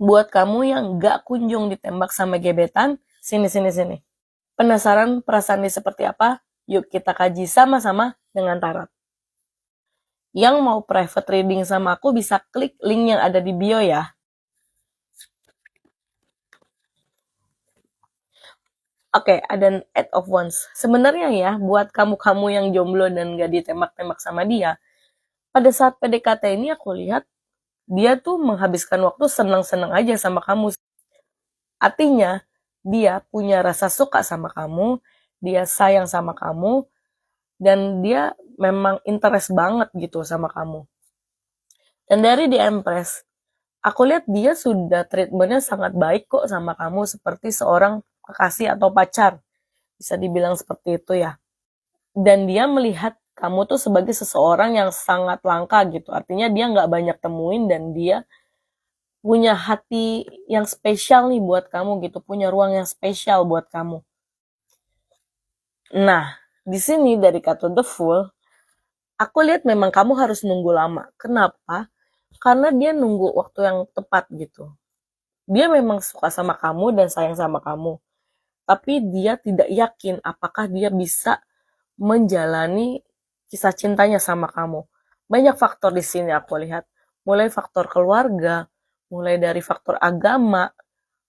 Buat kamu yang gak kunjung ditembak sama gebetan, sini. Penasaran perasaannya seperti apa? Yuk kita kaji sama-sama dengan Tarot. Yang mau private reading sama aku bisa klik link yang ada di bio ya. Oke, ada Eight of Wands. Sebenarnya ya, buat kamu-kamu yang jomblo dan gak ditembak-tembak sama dia, pada saat PDKT ini aku lihat dia tuh menghabiskan waktu senang-senang aja sama kamu. Artinya, dia punya rasa suka sama kamu, dia sayang sama kamu, dan dia memang interest banget gitu sama kamu. Dan dari The Empress, aku lihat dia sudah treatmentnya sangat baik kok sama kamu, seperti seorang kekasih atau pacar. Bisa dibilang seperti itu ya. Dan dia melihat kamu tuh sebagai seseorang yang sangat langka gitu. Artinya dia nggak banyak temuin dan dia punya hati yang spesial nih buat kamu gitu. Punya ruang yang spesial buat kamu. Nah, di sini dari kartu The Fool, aku lihat memang kamu harus nunggu lama. Kenapa? Karena dia nunggu waktu yang tepat gitu. Dia memang suka sama kamu dan sayang sama kamu. Tapi dia tidak yakin apakah dia bisa menjalani kisah cintanya sama kamu. Banyak faktor di sini aku lihat. Mulai faktor keluarga, mulai dari faktor agama,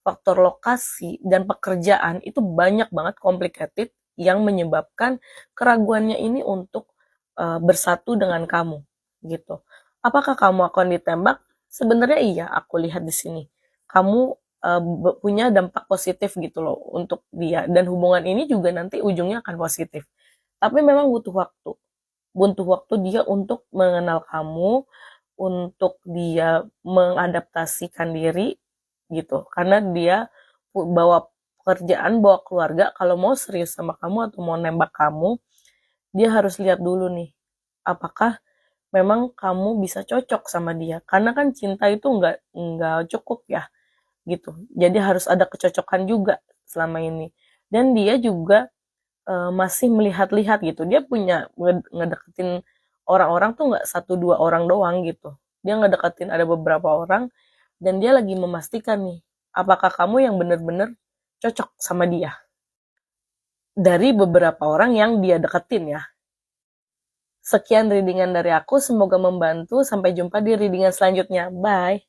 faktor lokasi, dan pekerjaan. Itu banyak banget complicated yang menyebabkan keraguannya ini untuk bersatu dengan kamu gitu. Apakah kamu akan ditembak? Sebenarnya iya, aku lihat di sini. Kamu punya dampak positif gitu loh untuk dia, dan hubungan ini juga nanti ujungnya akan positif. Tapi memang butuh waktu. Butuh waktu dia untuk mengenal kamu, untuk dia mengadaptasikan diri gitu. Karena dia bawa pekerjaan, bawa keluarga, kalau mau serius sama kamu atau mau nembak kamu, dia harus lihat dulu nih, apakah memang kamu bisa cocok sama dia. Karena kan cinta itu nggak cukup ya gitu. Jadi harus ada kecocokan juga selama ini. Dan dia juga masih melihat-lihat gitu. Dia punya ngedeketin orang-orang tuh nggak satu dua orang doang gitu. Dia ngedeketin ada beberapa orang dan dia lagi memastikan nih, apakah kamu yang benar-benar cocok sama dia. Dari beberapa orang yang dia deketin ya. Sekian readingan dari aku, semoga membantu. Sampai jumpa di readingan selanjutnya. Bye.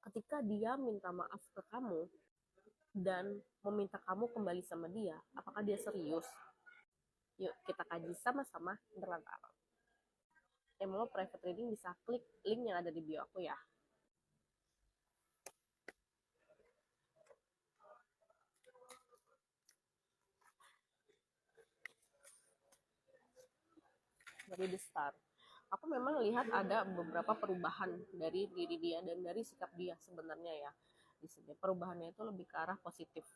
Ketika dia minta maaf ke kamu dan meminta kamu kembali sama dia, apakah dia serius? Yuk kita kaji sama-sama dengan Tarot. Yang mau private reading bisa klik link yang ada di bio aku ya. Dari The Star. Aku memang lihat ada beberapa perubahan dari diri dia dan dari sikap dia sebenarnya ya. Di sini perubahannya itu lebih ke arah positif.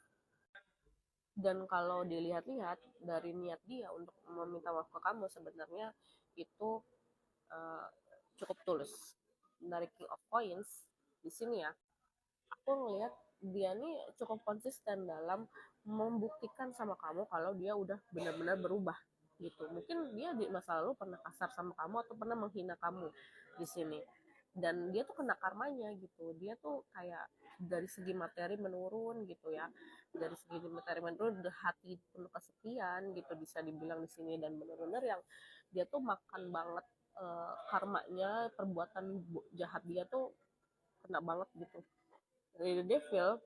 Dan kalau dilihat-lihat dari niat dia untuk meminta maaf ke kamu, sebenarnya itu uh, cukup tulus. Dari King of Coins di sini ya, aku ngelihat dia nih cukup konsisten dalam membuktikan sama kamu kalau dia udah benar-benar berubah gitu. Mungkin dia di masa lalu pernah kasar sama kamu atau pernah menghina kamu di sini. Dan dia tuh kena karmanya gitu. Dia tuh kayak dari segi materi menurun gitu ya. Dari segi materi menurun, hati penuh kesepian gitu bisa dibilang di sini, dan benar-benar yang dia tuh makan banget karmanya, perbuatan jahat dia tuh kena banget gitu. Dari The Devil,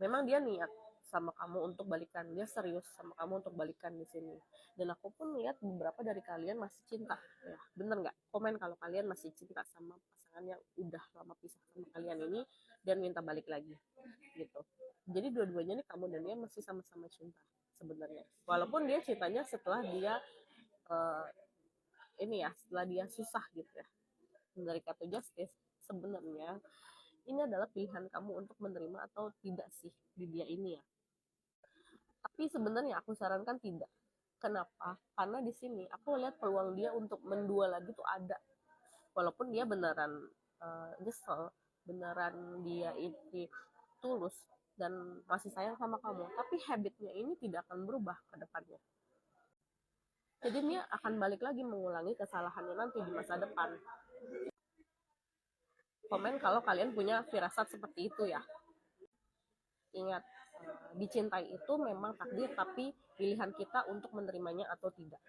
memang dia niat sama kamu untuk balikan, dia serius sama kamu untuk balikan di sini. Dan aku pun lihat beberapa dari kalian masih cinta ya. Bener nggak? Komen kalau kalian masih cinta sama pasangan yang udah lama pisah sama kalian ini dan minta balik lagi gitu. Jadi dua-duanya nih, kamu dan dia masih sama-sama cinta sebenarnya, walaupun dia cintanya setelah dia uh, ini ya, setelah dia susah gitu ya. Dari kartu Justice, sebenarnya ini adalah pilihan kamu untuk menerima atau tidak sih di dia ini ya. Tapi sebenarnya aku sarankan tidak. Kenapa? Karena di sini aku lihat peluang dia untuk mendua lagi tuh ada. Walaupun dia beneran nyesel, beneran dia ini tulus dan masih sayang sama kamu, tapi habitnya ini tidak akan berubah ke depannya. Jadi dia akan balik lagi mengulangi kesalahannya nanti di masa depan. Komen kalau kalian punya firasat seperti itu ya. Ingat, dicintai itu memang takdir, tapi pilihan kita untuk menerimanya atau tidak.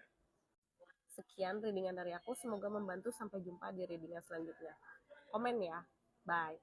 Sekian readingan dari aku, semoga membantu. Sampai jumpa di readingan selanjutnya. Komen ya, bye.